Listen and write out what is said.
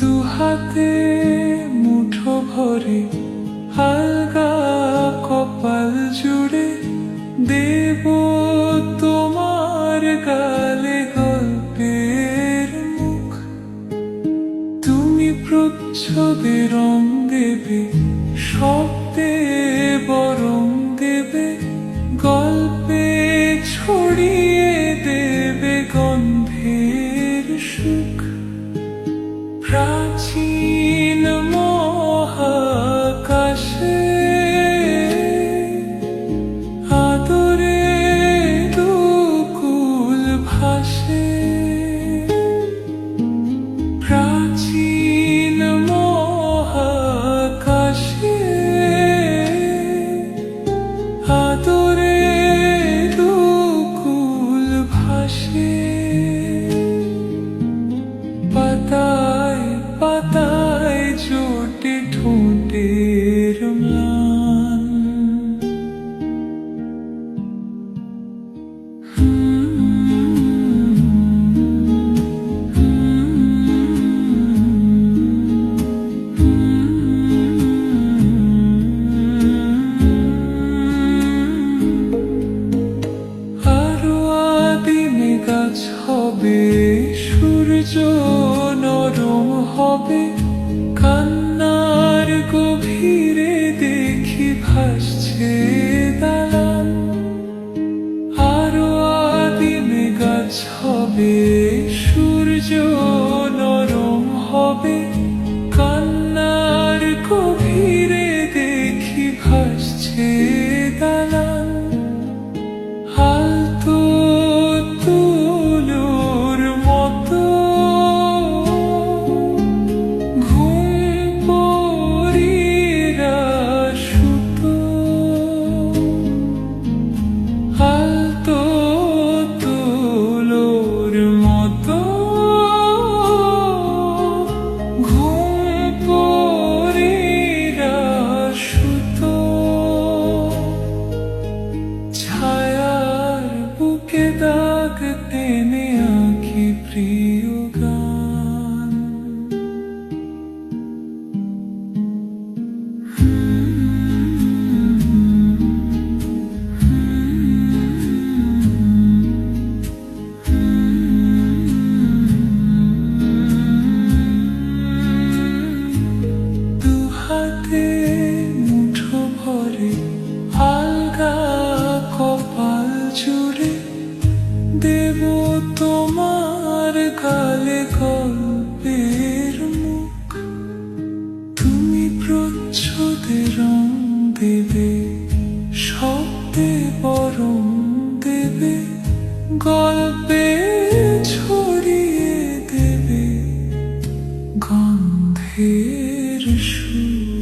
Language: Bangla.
দুহাতে মুঠো ভরে আলগা কপাল জুড়ে দেব তোমার গালে গল্পের মুখ। তুমি প্রচ্ছদে রং দেবে, শব্দে বরং দেবে, গল্পে ছড়িয়ে দেবে গন্ধের সুখ। প্রাচীন মহাকাশে আদরে দুকুল ভাসে। প্রাচীন মহাকাশে আদরে দুকুল ভাসে। পাতায় পাতায় জোটে ঠোঁটের ম্লান। আরো আদিমে গাছ হবে, সূর্য নরম হবে, কান্নার গভীরে দেখি ভাসছে দালান। আরো আদিমে গাছ হবে, সূর্য নরম হবে, কান্নার গভীরে দেখি ভাসছে দালান। আলতো তুলোর মতো ঘুম পরীরা শুতো। আলতো তুলোর মতো ঘুম পরীরা শুতো। ছায়ার বুকে দাগ টেনে আঁকি প্রিয় গান। দুহাতে মুঠো ভরে আলগা কপাল জুড়ে দেব তোমার গালে গল্পের মুখ। তুমি প্রচ্ছদে রং দেবে, শব্দে বরং দেবে, গল্পে ছড়িয়ে দেবে গন্ধের সুখ।